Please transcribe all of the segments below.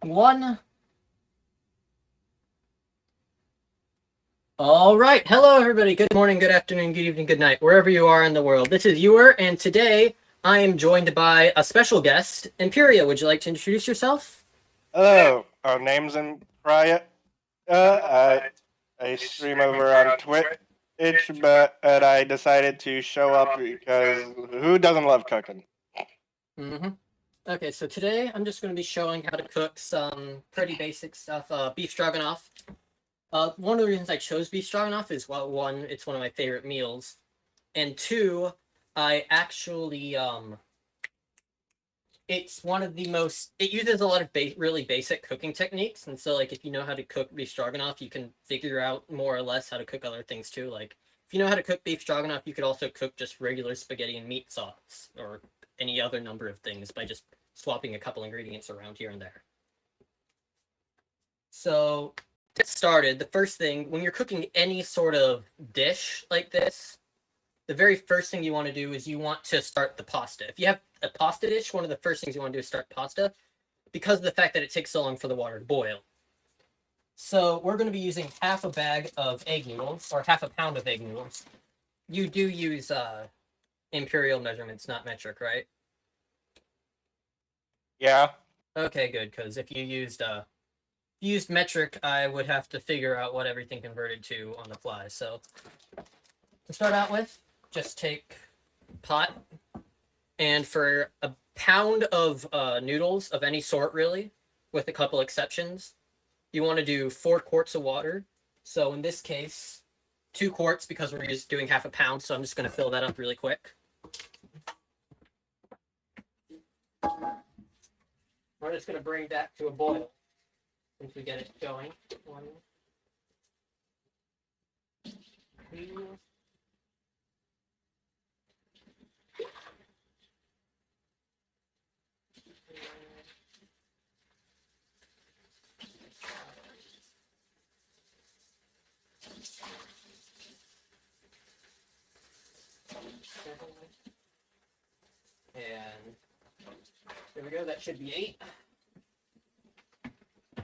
One. All right. Hello, everybody. Good morning, good afternoon, good evening, good night, wherever you are in the world. This is Ewer, and today I am joined by a special guest, Empraiya. Would you like to introduce yourself? Hello, our name's Empraiya. I stream over on Twitch, but I decided to show up because who doesn't love cooking? Mm-hmm. Okay, so today I'm just going to be showing how to cook some pretty basic stuff. Beef stroganoff. One of the reasons I chose beef stroganoff is, well, one, it's one of my favorite meals, and two, I actually it's one of the most. It uses a lot of really basic cooking techniques, and so like if you know how to cook beef stroganoff, you can figure out more or less how to cook other things too. Like if you know how to cook beef stroganoff, you could also cook just regular spaghetti and meat sauce or any other number of things by just swapping a couple ingredients around here and there. So to get started, the first thing when you're cooking any sort of dish like this, the very first thing you want to do is you want to start the pasta. If you have a pasta dish, one of the first things you want to do is start pasta because of the fact that it takes so long for the water to boil. So we're going to be using half a bag of egg noodles, or half a pound of egg noodles. You do use imperial measurements, not metric, right? Yeah. Okay, good, because if you used metric, I would have to figure out what everything converted to on the fly. So to start out with, just take pot, and for a pound of noodles of any sort, really, with a couple exceptions, you want to do 4 quarts of water. So in this case, 2 quarts because we're just doing half a pound. So I'm just going to fill that up really quick. We're just going to bring that to a boil once we get it going. 1, 2. And there we go. That should be 8.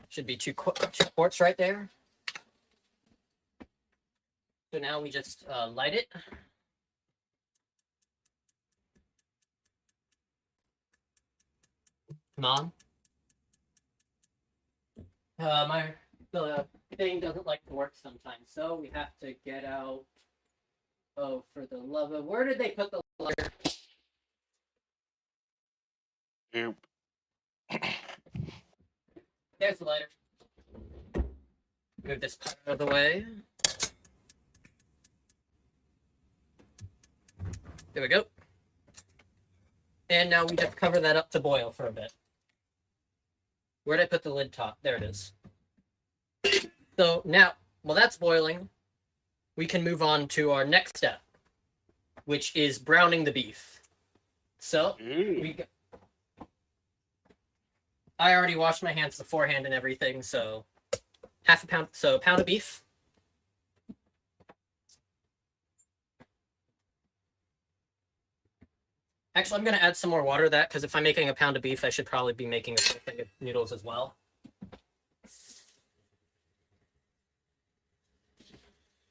Should be 2 quarts right there. So now we just light it. Come on. The thing doesn't like to work sometimes, so we have to get out. Oh, for the love of, where did they put the lighter? Oop. There's the lighter. Move this part out of the way. There we go. And now we just cover that up to boil for a bit. Where did I put the lid top? There it is. So now, while that's boiling, we can move on to our next step, which is browning the beef. So I already washed my hands beforehand and everything, so half a pound, so a pound of beef. Actually, I'm going to add some more water to that because if I'm making a pound of beef, I should probably be making a full thing of noodles as well.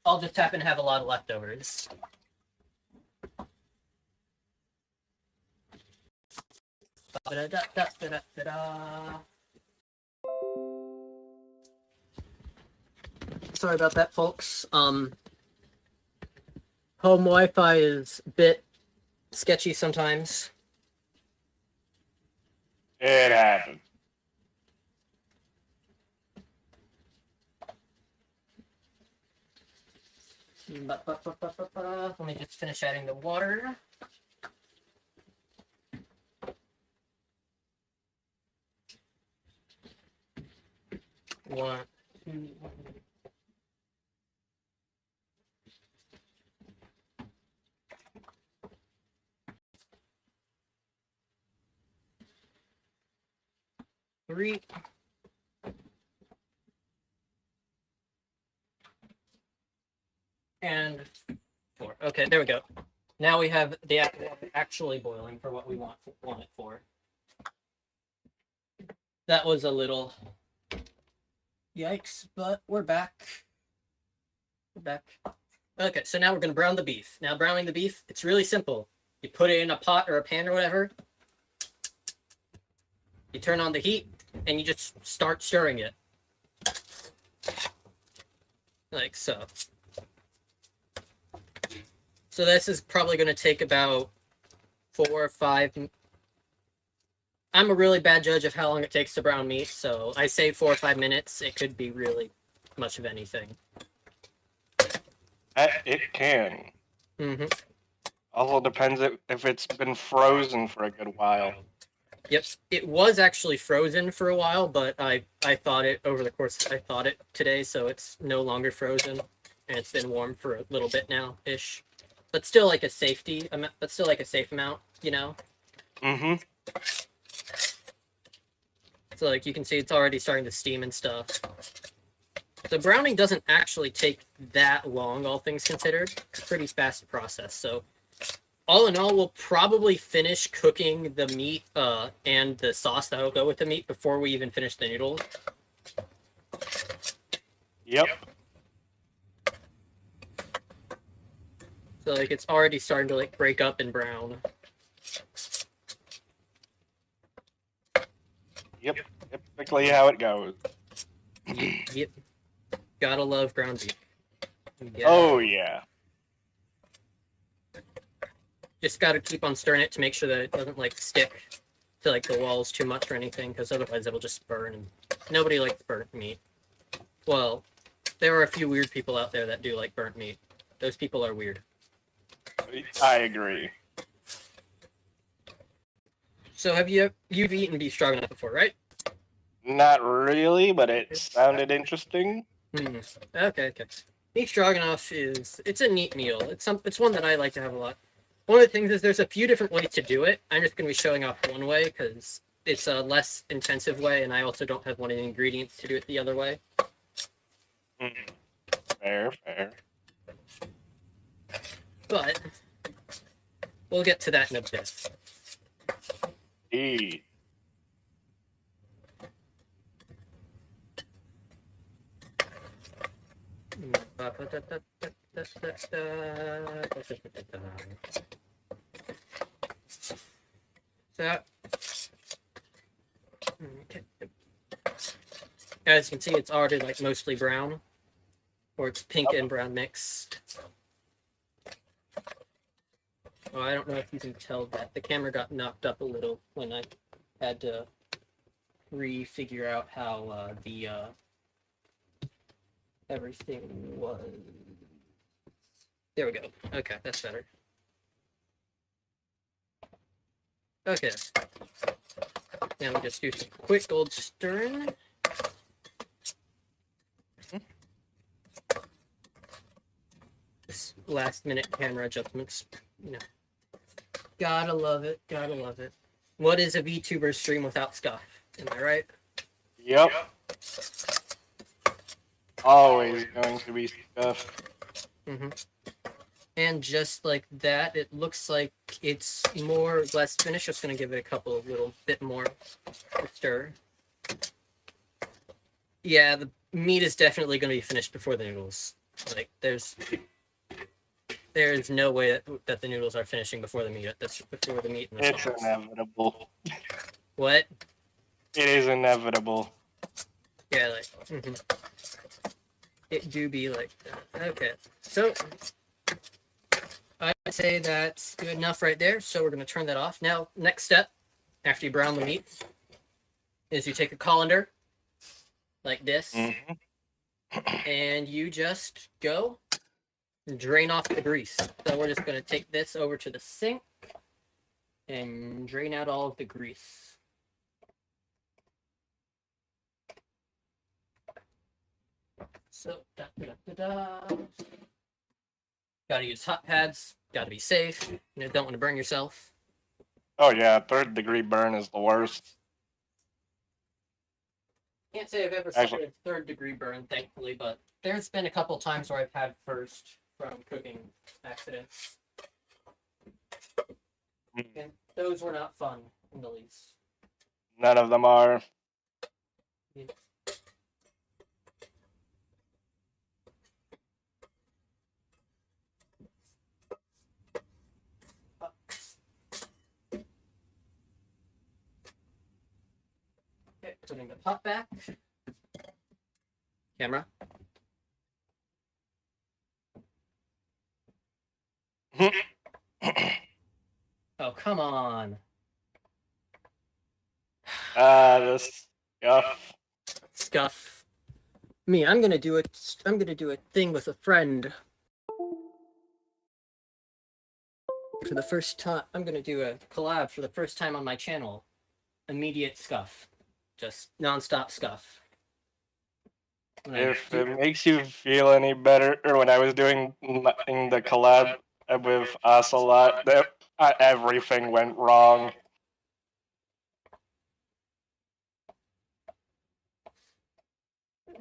I'll just happen to have a lot of leftovers. Sorry about that, folks. Home Wi-Fi is a bit sketchy sometimes. It happened. Let me just finish adding the water. One, two, 3. And 4. Okay, there we go. Now we have the actually boiling for what we want it for. That was a little yikes, but we're back. We're back. Okay, so now we're going to brown the beef. Now, browning the beef, it's really simple. You put it in a pot or a pan or whatever. You turn on the heat, and you just start stirring it. Like so. So this is probably going to take about 4 or 5. I'm a really bad judge of how long it takes to brown meat, so I say 4 or 5 minutes. It could be really much of anything. It can. Mm-hmm. Also depends if it's been frozen for a good while. Yep, it was actually frozen for a while, but I thawed it over the course. I thawed it today, so it's no longer frozen, and it's been warm for a little bit now, ish. But still like a safety amount. But still like a safe amount, you know. Mm-hmm. So like you can see, it's already starting to steam and stuff. The browning doesn't actually take that long, all things considered. It's a pretty fast process. So all in all, we'll probably finish cooking the meat and the sauce that will go with the meat before we even finish the noodles. Yep. So like it's already starting to like break up and brown. Yep. Typically how it goes. Yep. Gotta love ground beef. Oh yeah. Just gotta keep on stirring it to make sure that it doesn't like stick to like the walls too much or anything, because otherwise it'll just burn. And nobody likes burnt meat. Well, there are a few weird people out there that do like burnt meat. Those people are weird. I agree. So you've eaten beef stroganoff before, right? Not really, but it sounded interesting. Okay. Beef stroganoff it's a neat meal. It's one that I like to have a lot. One of the things is there's a few different ways to do it. I'm just going to be showing off one way because it's a less intensive way, and I also don't have one of the ingredients to do it the other way. Fair. But we'll get to that in a bit. Indeed. So, okay. As you can see, it's already like mostly brown, or it's pink and brown mix. Oh, I don't know if you can tell that the camera got knocked up a little when I had to refigure out how the everything was. There we go. Okay, that's better. Okay. Now we just do some quick old stirring. This last minute camera adjustments, you know. Gotta love it. What is a VTuber stream without scuff? Am I right? Yep. Always going to be stuff. And just like that, it looks like it's more or less finished. Just gonna give it a couple of little bit more stir. Yeah, the meat is definitely gonna be finished before the noodles. Like there's no way that the noodles are finishing before the meat. That's before the meat and the It's sauce. inevitable. What? It is inevitable. Yeah, like it do be like that. Okay, so I'd say that's good enough right there. So we're gonna turn that off. Now, next step after you brown the meat is you take a colander like this, and you just go and drain off the grease. So we're just gonna take this over to the sink and drain out all of the grease. So, gotta use hot pads. Gotta be safe. You know, don't want to burn yourself. Oh yeah, 3rd degree burn is the worst. Can't say I've ever suffered a 3rd degree burn, thankfully, but there's been a couple times where I've had first from cooking accidents. And those were not fun in the least. None of them are. Okay, putting the pot back. Camera. Oh, come on. This stuff. Scuff. Me, I'm gonna do it. I'm gonna do a thing with a friend. For the first time, I'm gonna do a collab for the first time on my channel. Immediate scuff. Just non-stop scuff. If it makes you feel any better, or when I was doing the collab with Ocelot, everything went wrong.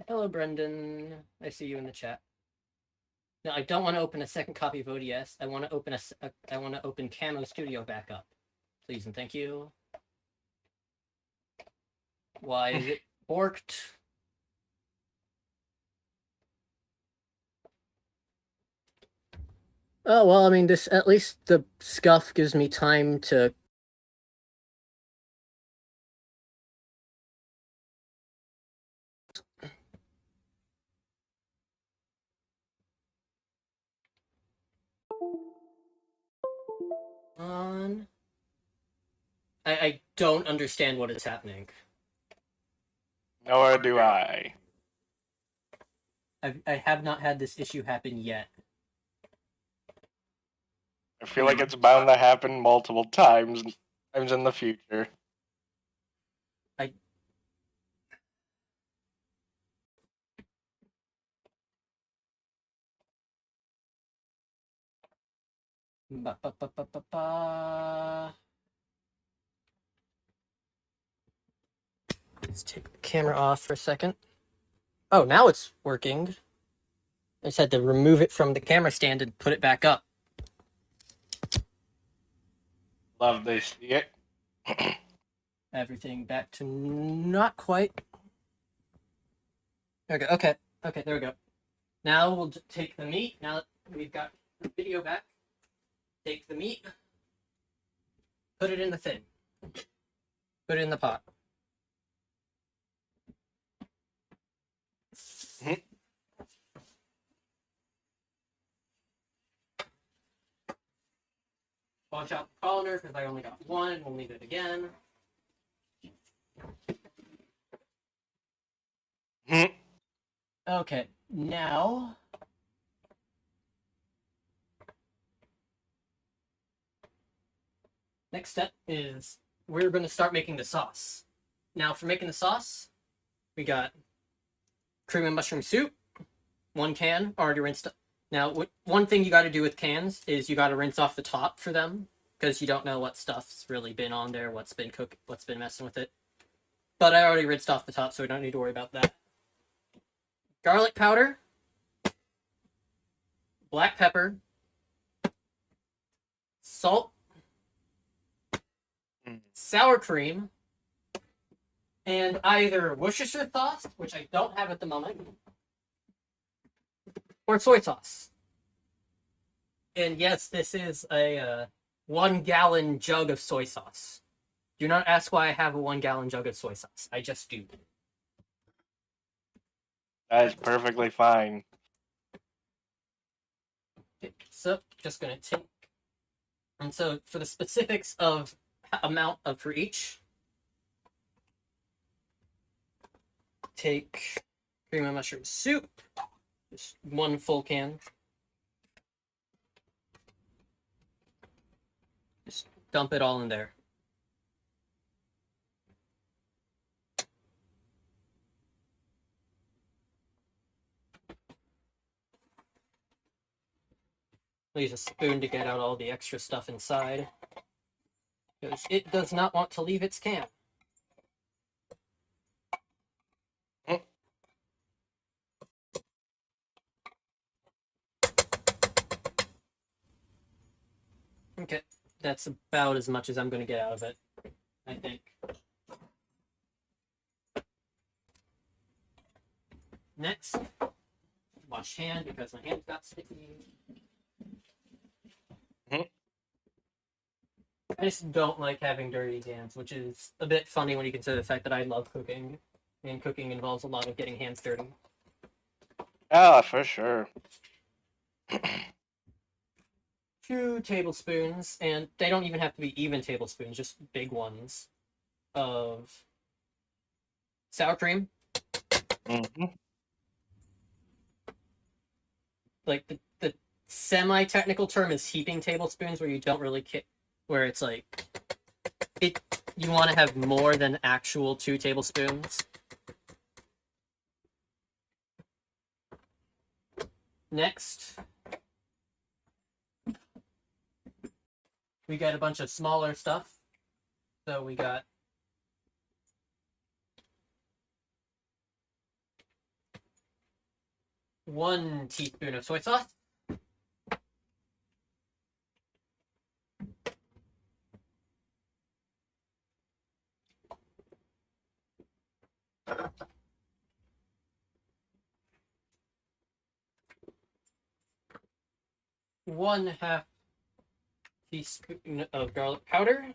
Hello, Brendan. I see you in the chat. No, I don't want to open a second copy of ODS. I want to open I want to open Camo Studio back up, please and thank you. Why is it borked? Oh well, I mean, this at least the scuff gives me time to. On. I don't understand what is happening. Nor do I. I have not had this issue happen yet. I feel like it's bound to happen multiple times in the future. Ba, ba, ba, ba, ba, ba. Let's take the camera off for a second. Oh, now it's working. I just had to remove it from the camera stand and put it back up. Love to see it. Everything back to not quite. There we go. Okay, there we go. Now we'll take the meat. Now that we've got the video back, take the meat, put it in the thing, put it in the pot. Watch out the colander because I only got one. We'll leave it again. Okay, now next step is we're going to start making the sauce. Now for making the sauce, we got cream and mushroom soup, 1 can, already rinsed. Now, one thing you got to do with cans is you got to rinse off the top for them because you don't know what stuff's really been on there, what's been cooked, what's been messing with it. But I already rinsed off the top, so we don't need to worry about that. Garlic powder, black pepper, salt, sour cream, and either Worcestershire sauce, which I don't have at the moment, or soy sauce. And yes, this is a 1 gallon jug of soy sauce. Do not ask why I have a 1 gallon jug of soy sauce. I just do. That is perfectly fine. Okay, so just gonna take, and so for the specifics of amount of for each, take cream and mushroom soup, just 1 full can. Just dump it all in there. Use a spoon to get out all the extra stuff inside, because it does not want to leave its can. Okay, that's about as much as I'm going to get out of it, I think. Next, wash hand because my hands got sticky. Mhm. I just don't like having dirty hands, which is a bit funny when you consider the fact that I love cooking, and cooking involves a lot of getting hands dirty. Ah, for sure. 2 tablespoons, and they don't even have to be even tablespoons, just big ones, of sour cream. Mm-hmm. Like the semi-technical term is heaping tablespoons, where you don't really where it's like it. You want to have more than actual 2 tablespoons. Next, we got a bunch of smaller stuff. So we got 1 teaspoon of soy sauce. One half teaspoon of garlic powder.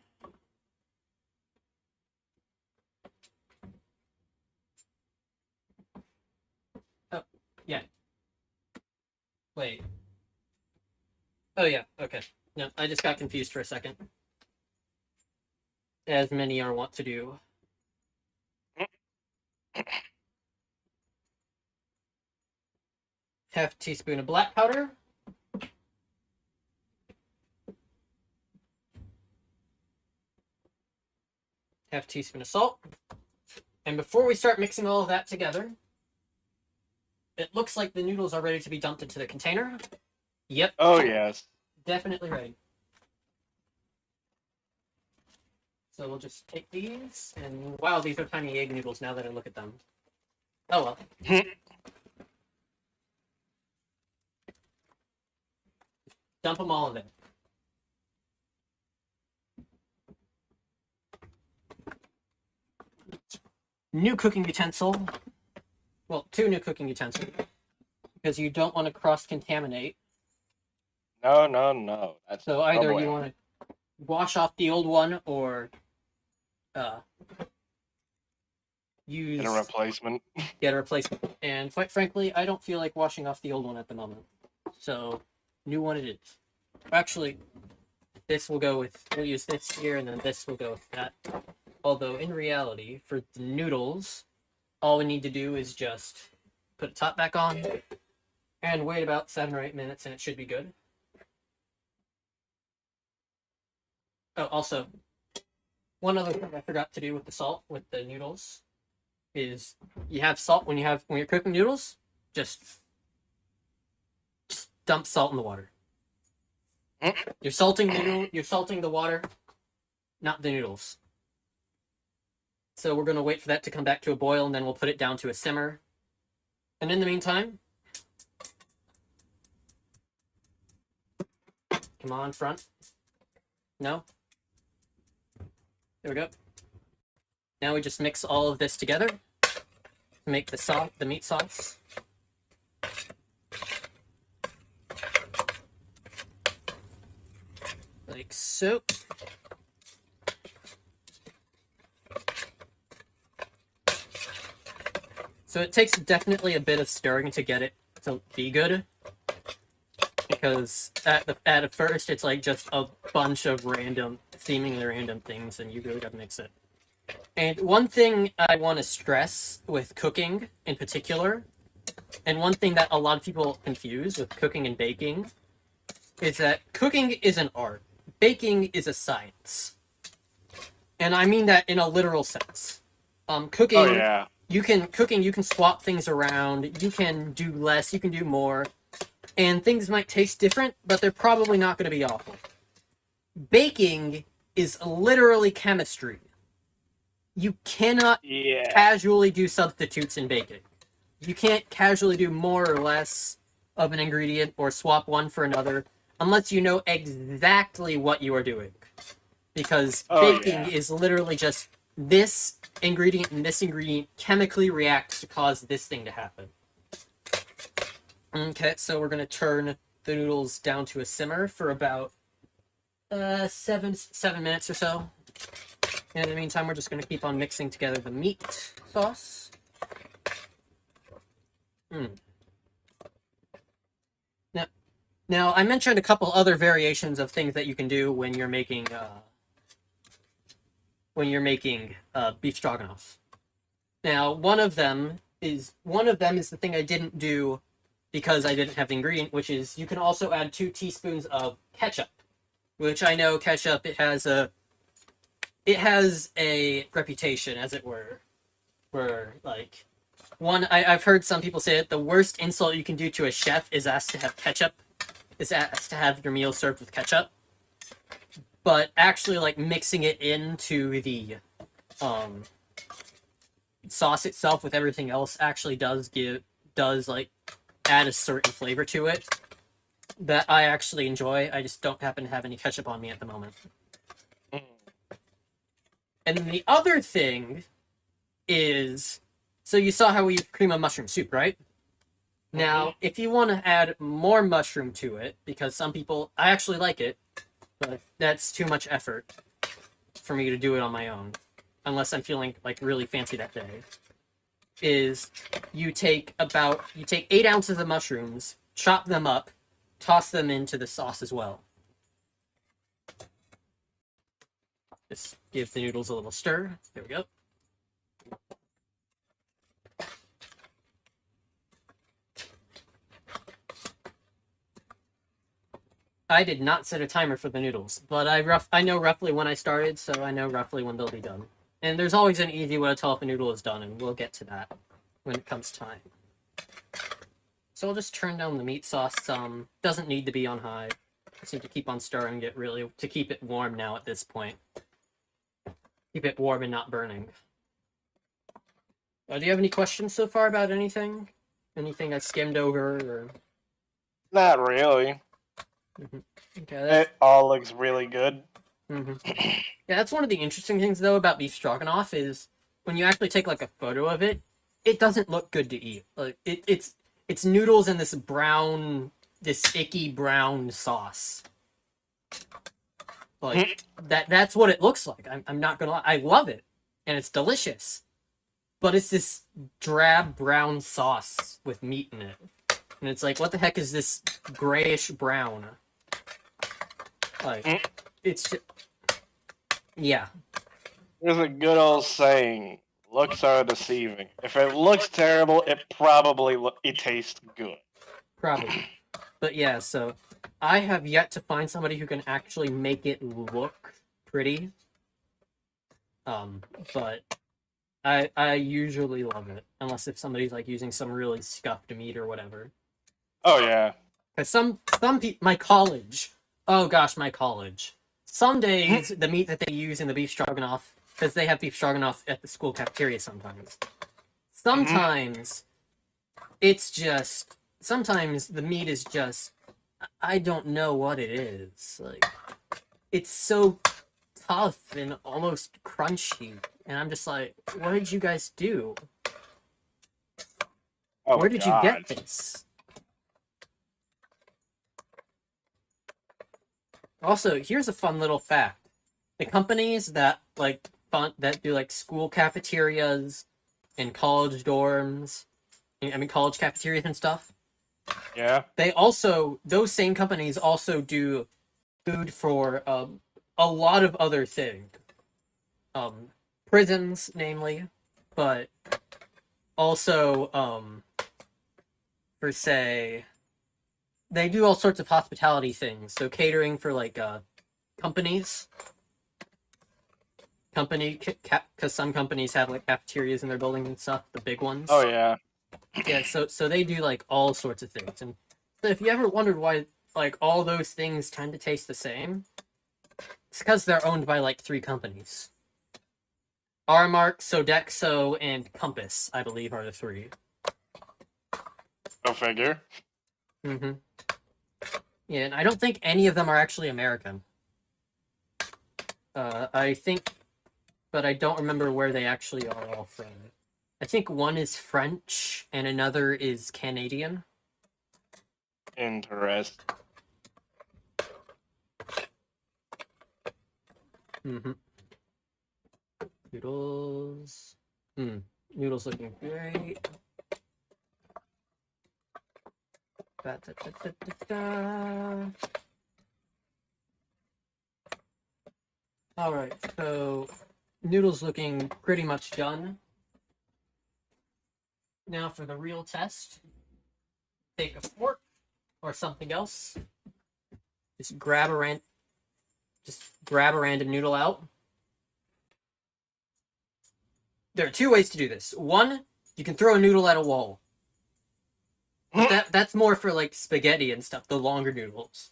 Oh, yeah. Wait. Oh, yeah, okay. No, I just got confused for a second. As many are wont to do. Half teaspoon of black powder. Half teaspoon of salt. And before we start mixing all of that together, it looks like the noodles are ready to be dumped into the container. Yep. Oh, yes. Definitely ready. So we'll just take these, and wow, these are tiny egg noodles now that I look at them. Oh well. Dump them all in there. New cooking utensil. Well, 2 new cooking utensils. Because you don't want to cross-contaminate. No. That's So either you want to wash off the old one or use... Get a replacement. Get a replacement. And quite frankly, I don't feel like washing off the old one at the moment. So, new one it is. Actually, this will go with... We'll use this here, and then this will go with that. Although, in reality, for the noodles, all we need to do is just put a top back on and wait about 7 or 8 minutes, and it should be good. Oh, also, one other thing I forgot to do with the salt, with the noodles, is you have salt when you're cooking noodles, just dump salt in the water. You're salting the water, not the noodles. So we're going to wait for that to come back to a boil, and then we'll put it down to a simmer. And in the meantime, come on, front. No? There we go. Now we just mix all of this together to make the meat sauce. Like so. So it takes definitely a bit of stirring to get it to be good, because at first it's like just a bunch of seemingly random things, and you really gotta mix it. And one thing I want to stress with cooking in particular, and one thing that a lot of people confuse with cooking and baking, is that cooking is an art. Baking is a science. And I mean that in a literal sense. Cooking... Oh, yeah. You can swap things around, you can do less, you can do more, and things might taste different, but they're probably not going to be awful. Baking is literally chemistry. You cannot casually do substitutes in baking. You can't casually do more or less of an ingredient or swap one for another unless you know exactly what you are doing. Because baking is literally just this ingredient and this ingredient chemically reacts to cause this thing to happen. Okay, so we're gonna turn the noodles down to a simmer for about 7 minutes or so. And in the meantime, we're just gonna keep on mixing together the meat sauce. Now, I mentioned a couple other variations of things that you can do when you're making beef stroganoff. Now, one of them is the thing I didn't do because I didn't have the ingredient, which is you can also add 2 teaspoons of ketchup, which I know ketchup it has a reputation, as it were, where like I've heard some people say that the worst insult you can do to a chef is ask to have ketchup, is ask to have your meal served with ketchup. But actually, like mixing it into the sauce itself with everything else actually does like add a certain flavor to it that I actually enjoy. I just don't happen to have any ketchup on me at the moment. And then the other thing is, so you saw how we use cream of mushroom soup, right? Now, if you want to add more mushroom to it, because some people, I actually like it, but that's too much effort for me to do it on my own, unless I'm feeling like really fancy that day, is you take 8 ounces of mushrooms, chop them up, toss them into the sauce as well. Just give the noodles a little stir. There we go. I did not set a timer for the noodles, but I know roughly when I started, so I know roughly when they'll be done. And there's always an easy way to tell if a noodle is done, and we'll get to that when it comes time. So I'll just turn down the meat sauce some. Doesn't need to be on high. Just need to keep on stirring it to keep it warm now at this point. Keep it warm and not burning. Do you have any questions so far about anything? Anything I skimmed over? Or... Not really. Okay, it all looks really good. Yeah, that's one of the interesting things though about beef stroganoff is when you actually take like a photo of it, it doesn't look good to eat. Like it's noodles in this icky brown sauce. Like that's what it looks like. I'm not gonna lie. I love it, and it's delicious, but it's this drab brown sauce with meat in it, and it's like, what the heck is this grayish brown? Like it's just, yeah. There's a good old saying: "Looks are deceiving." If it looks terrible, it probably it tastes good. Probably, but yeah. So I have yet to find somebody who can actually make it look pretty. But I usually love it, unless if somebody's like using some really scuffed meat or whatever. Oh yeah. Because some people, my college, oh gosh, my college. Some days the meat that they use in the beef stroganoff, because they have beef stroganoff at the school cafeteria sometimes. Sometimes it's just, sometimes the meat is just, I don't know what it is. Like, it's so tough and almost crunchy, and I'm just like, what did you guys do? Oh, where did you get this? Also, here's a fun little fact: the companies that do like school cafeterias and college dorms, college cafeterias and stuff. Yeah. Those same companies also do food for a lot of other things. Prisons, namely, but also, for say, they do all sorts of hospitality things. So catering for like companies, because some companies have like cafeterias in their buildings and stuff, the big ones. Oh yeah. Yeah, so they do like all sorts of things. And so if you ever wondered why like all those things tend to taste the same, it's because they're owned by like 3 companies. Aramark, Sodexo, and Compass, I believe, are the 3. Go figure. Yeah, and I don't think any of them are actually American. I think, but I don't remember where they actually are all from. I think one is French and another is Canadian. Interest. Noodles. Noodles looking great. Da, da, da, da, da, da. All right, so noodles looking pretty much done. Now for the real test. Take a fork or something else. Just grab a random noodle out. There are two ways to do this. One, you can throw a noodle at a wall. But that's more for like spaghetti and stuff, the longer noodles.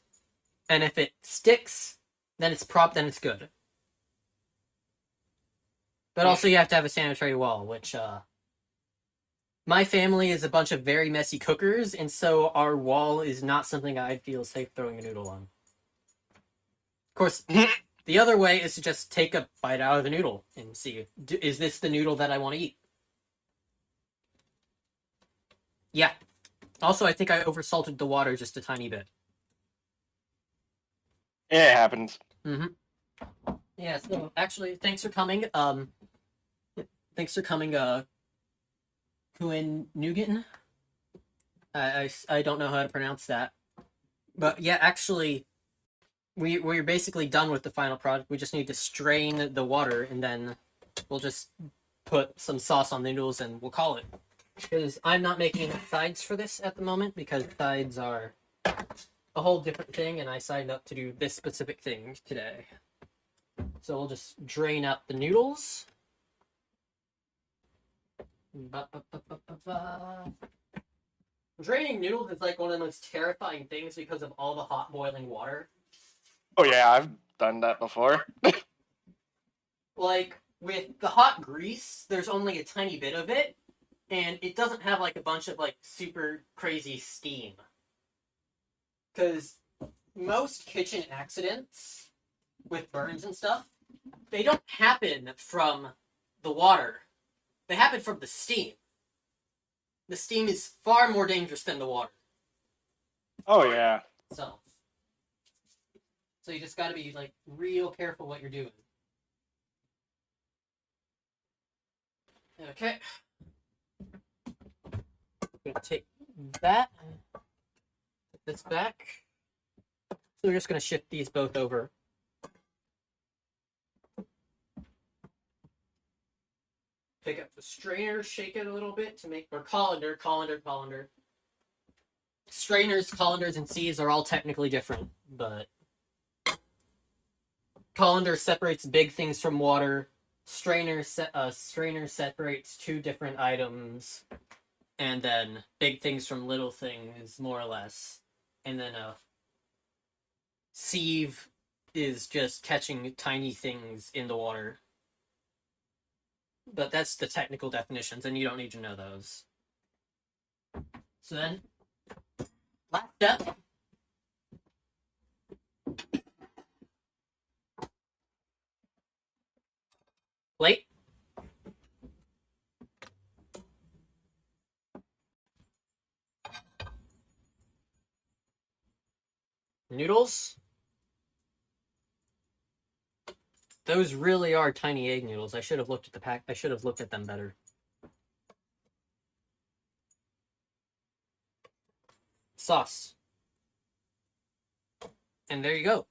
And if it sticks, then it's good. But also you have to have a sanitary wall, which my family is a bunch of very messy cookers, and so our wall is not something I feel safe throwing a noodle on. Of course, the other way is to just take a bite out of the noodle and see, is this the noodle that I want to eat? Yeah. Also, I think I oversalted the water just a tiny bit. Yeah, it happens. Yeah, so actually, thanks for coming. Thanks for coming, Kuin Nugent. I don't know how to pronounce that. But yeah, actually, we're basically done with the final product. We just need to strain the water, and then we'll just put some sauce on the noodles, and we'll call it. Because I'm not making sides for this at the moment, because sides are a whole different thing, and I signed up to do this specific thing today. So we'll just drain out the noodles. Draining noodles is like one of the most terrifying things because of all the hot boiling water. Oh yeah, I've done that before. Like, with the hot grease, there's only a tiny bit of it, and it doesn't have like a bunch of like super crazy steam. Because most kitchen accidents with burns and stuff, they don't happen from the water. They happen from the steam. The steam is far more dangerous than the water. Oh yeah. So you just gotta be like real careful what you're doing. Okay. I'm gonna take that. Put this back. So we're just gonna shift these both over. Pick up the strainer, shake it a little bit to make, or colander. Strainers, colanders, and sieves are all technically different, but colander separates big things from water. Strainer separates two different items, and then big things from little things, more or less. And then a sieve is just catching tiny things in the water. But that's the technical definitions, and you don't need to know those. So then, last step. Plate. Noodles. Those really are tiny egg noodles. I should have looked at the pack. I should have looked at them better. Sauce. And there you go.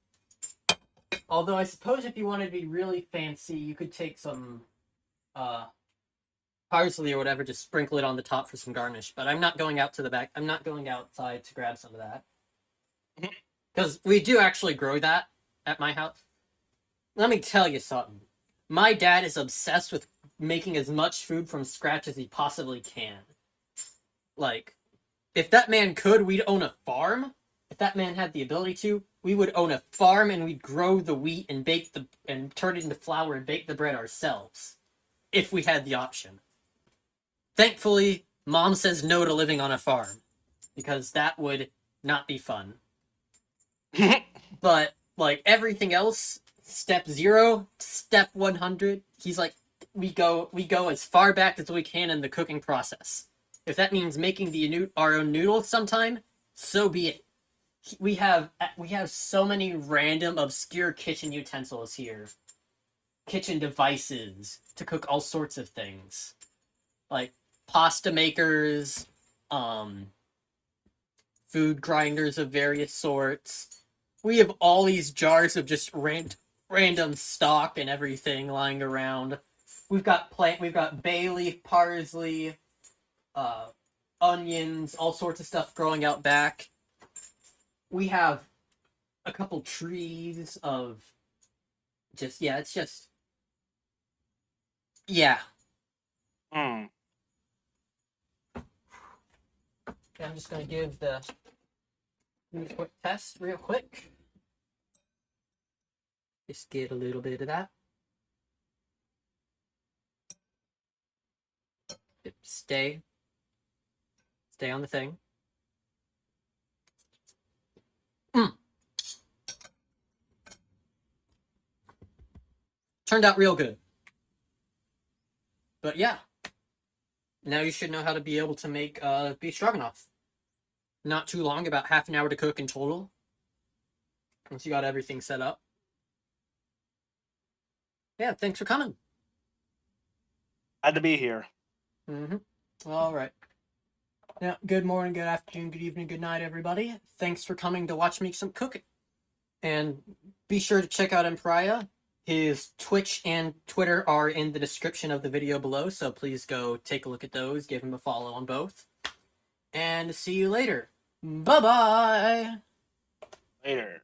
Although I suppose if you wanted to be really fancy, you could take some parsley or whatever, just sprinkle it on the top for some garnish. But I'm not going out to the back. I'm not going outside to grab some of that. Because we do actually grow that at my house. Let me tell you something. My dad is obsessed with making as much food from scratch as he possibly can. Like, if that man could, we'd own a farm. If that man had the ability to, we would own a farm and we'd grow the wheat and and turn it into flour and bake the bread ourselves. If we had the option. Thankfully, Mom says no to living on a farm. Because that would not be fun. But, like, everything else, step 0, step 100, he's like, we go as far back as we can in the cooking process. If that means making our own noodles sometime, So be it. We have so many random obscure kitchen utensils here. Kitchen devices to cook all sorts of things. Like pasta makers, food grinders of various sorts. We have all these jars of just random stock and everything lying around. We've got bay leaf, parsley, uh, onions, all sorts of stuff growing out back. We have a couple trees of it's just yeah. Hmm. Okay, I'm just gonna do a quick test real quick. Just get a little bit of that. Stay on the thing. Turned out real good. But yeah, now you should know how to be able to make beef stroganoff. Not too long, about half an hour to cook in total. Once you got everything set up. Yeah, thanks for coming. Had to be here. All right. Now, good morning, good afternoon, good evening, good night, everybody. Thanks for coming to watch me some cooking. And be sure to check out Empraiya. His Twitch and Twitter are in the description of the video below, so please go take a look at those. Give him a follow on both. And see you later. Bye-bye! Later.